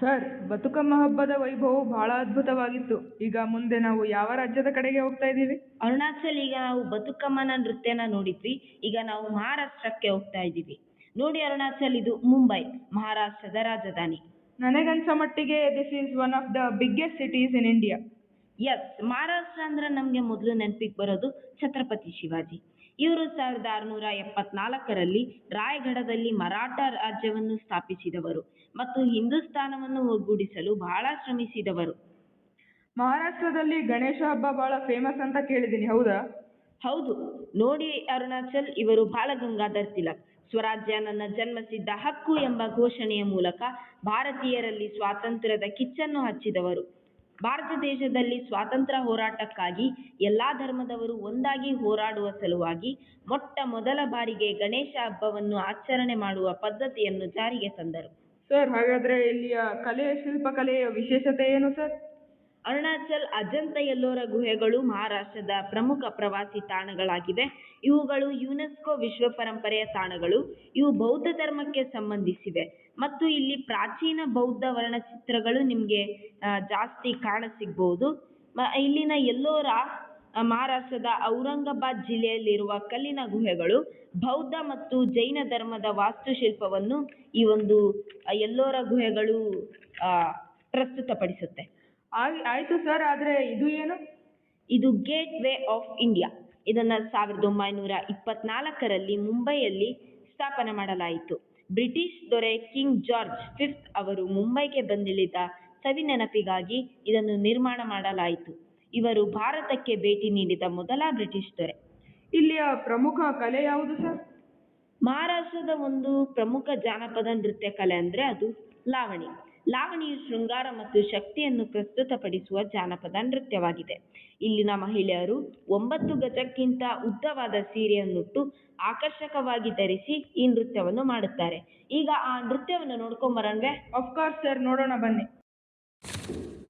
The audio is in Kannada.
ಸರ್, ಬತುಕಮ್ಮ ಹಬ್ಬದ ವೈಭವವು ಬಹಳ ಅದ್ಭುತವಾಗಿತ್ತು. ಈಗ ಮುಂದೆ ನಾವು ಯಾವ ರಾಜ್ಯದ ಕಡೆಗೆ ಹೋಗ್ತಾ ಇದ್ದೀವಿ? ಅರುಣಾಚಲ್, ಈಗ ನಾವು ಬತುಕಮ್ಮನ ನೃತ್ಯನ ನೋಡಿದ್ವಿ. ಈಗ ನಾವು ಮಹಾರಾಷ್ಟ್ರಕ್ಕೆ ಹೋಗ್ತಾ ಇದ್ದೀವಿ. ನೋಡಿ ಅರುಣಾಚಲ್, ಇದು ಮುಂಬೈ, ಮಹಾರಾಷ್ಟ್ರದ ರಾಜಧಾನಿ. ನನಗನ್ಸೋ ಮಟ್ಟಿಗೆ this is one of the biggest cities in India. Yes, Maharashtra ಅಂದ್ರೆ ನಮಗೆ ಮೊದಲು ನೆನಪಿಗೆ ಬರೋದು ಛತ್ರಪತಿ ಶಿವಾಜಿ. ಇವರು 1674ರಲ್ಲಿ ರಾಯಗಢದಲ್ಲಿ ಮರಾಠ ರಾಜ್ಯವನ್ನು ಸ್ಥಾಪಿಸಿದವರು ಮತ್ತು ಹಿಂದೂಸ್ತಾನವನ್ನು ಒಗ್ಗೂಡಿಸಲು ಬಹಳ ಶ್ರಮಿಸಿದವರು. ಮಹಾರಾಷ್ಟ್ರದಲ್ಲಿ ಗಣೇಶ ಹಬ್ಬ ಬಹಳ ಫೇಮಸ್ ಅಂತ ಕೇಳಿದ್ದೀನಿ, ಹೌದಾ? ಹೌದು. ನೋಡಿ ಅರುಣಾಚಲ್, ಇವರು ಬಾಲಗಂಗಾಧರ್ ತಿಲಕ್ ಸ್ವರಾಜ್ಯ ನನ್ನ ಜನ್ಮಸಿದ್ಧ ಹಕ್ಕು ಎಂಬ ಘೋಷಣೆಯ ಮೂಲಕ ಭಾರತೀಯರಲ್ಲಿ ಸ್ವಾತಂತ್ರ್ಯದ ಕಿಚ್ಚನ್ನು ಹಚ್ಚಿದವರು. ಭಾರತ ದೇಶದಲ್ಲಿ ಸ್ವಾತಂತ್ರ್ಯ ಹೋರಾಟಕ್ಕಾಗಿ ಎಲ್ಲಾ ಧರ್ಮದವರು ಒಂದಾಗಿ ಹೋರಾಡುವ ಸಲುವಾಗಿ ಮೊಟ್ಟ ಮೊದಲ ಬಾರಿಗೆ ಗಣೇಶ ಹಬ್ಬವನ್ನು ಆಚರಣೆ ಮಾಡುವ ಪದ್ಧತಿಯನ್ನು ಜಾರಿಗೆ ತಂದರು. ಸರ್, ಹಾಗಾದ್ರೆ ಇಲ್ಲಿಯ ಶಿಲ್ಪಕಲೆಯ ವಿಶೇಷತೆ ಏನು ಸರ್? ಅರುಣಾಚಲ್ ಅಜಂತ ಎಲ್ಲೋರ ಗುಹೆಗಳು ಮಹಾರಾಷ್ಟ್ರದ ಪ್ರಮುಖ ಪ್ರವಾಸಿ ತಾಣಗಳಾಗಿವೆ. ಇವುಗಳು ಯುನೆಸ್ಕೋ ವಿಶ್ವ ಪರಂಪರೆಯ ತಾಣಗಳು. ಇವು ಬೌದ್ಧ ಧರ್ಮಕ್ಕೆ ಸಂಬಂಧಿಸಿವೆ ಮತ್ತು ಇಲ್ಲಿ ಪ್ರಾಚೀನ ಬೌದ್ಧ ವರ್ಣಚಿತ್ರಗಳು ನಿಮಗೆ ಜಾಸ್ತಿ ಕಾಣಸಿಗಬಹುದು. ಇಲ್ಲಿನ ಎಲ್ಲೋರ ಮಹಾರಾಷ್ಟ್ರದ ಔರಂಗಾಬಾದ್ ಜಿಲ್ಲೆಯಲ್ಲಿರುವ ಕಲ್ಲಿನ ಗುಹೆಗಳು ಬೌದ್ಧ ಮತ್ತು ಜೈನ ಧರ್ಮದ ವಾಸ್ತುಶಿಲ್ಪವನ್ನು ಈ ಒಂದು ಎಲ್ಲೋರ ಗುಹೆಗಳು ಪ್ರಸ್ತುತಪಡಿಸುತ್ತೆ. ಆಯ್ತು ಸರ್, ಆದ್ರೆ ಇದು ಏನು? ಇದು ಗೇಟ್ ವೇ ಆಫ್ ಇಂಡಿಯಾ. ಇದನ್ನ 1924ರಲ್ಲಿ ಮುಂಬೈಯಲ್ಲಿ ಸ್ಥಾಪನೆ ಮಾಡಲಾಯಿತು. ಬ್ರಿಟಿಷ್ ದೊರೆ ಕಿಂಗ್ ಜಾರ್ಜ್ V ಅವರು ಮುಂಬೈಗೆ ಬಂದಿಳಿದ ಸವಿ ನೆನಪಿಗಾಗಿ ಇದನ್ನು ನಿರ್ಮಾಣ ಮಾಡಲಾಯಿತು. ಇವರು ಭಾರತಕ್ಕೆ ಭೇಟಿ ನೀಡಿದ ಮೊದಲ ಬ್ರಿಟಿಷ್ ದೊರೆ. ಇಲ್ಲಿಯ ಪ್ರಮುಖ ಕಲೆ ಯಾವುದು ಸರ್? ಮಹಾರಾಷ್ಟ್ರದ ಒಂದು ಪ್ರಮುಖ ಜಾನಪದ ನೃತ್ಯ ಕಲೆ ಅಂದ್ರೆ ಅದು ಲಾವಣಿ. ಲಾವಣಿಯು ಶೃಂಗಾರ ಮತ್ತು ಶಕ್ತಿಯನ್ನು ಪ್ರಸ್ತುತಪಡಿಸುವ ಜಾನಪದ ನೃತ್ಯವಾಗಿದೆ. ಇಲ್ಲಿನ ಮಹಿಳೆಯರು 9 ಗಜಕ್ಕಿಂತ ಉದ್ದವಾದ ಸೀರೆಯನ್ನುಟ್ಟು ಆಕರ್ಷಕವಾಗಿ ಧರಿಸಿ ಈ ನೃತ್ಯವನ್ನು ಮಾಡುತ್ತಾರೆ. ಈಗ ಆ ನೃತ್ಯವನ್ನು ನೋಡ್ಕೊಂಬರಣ್ವೆ? ಆಫ್ಕೋರ್ಸ್ ಸರ್, ನೋಡೋಣ ಬನ್ನಿ.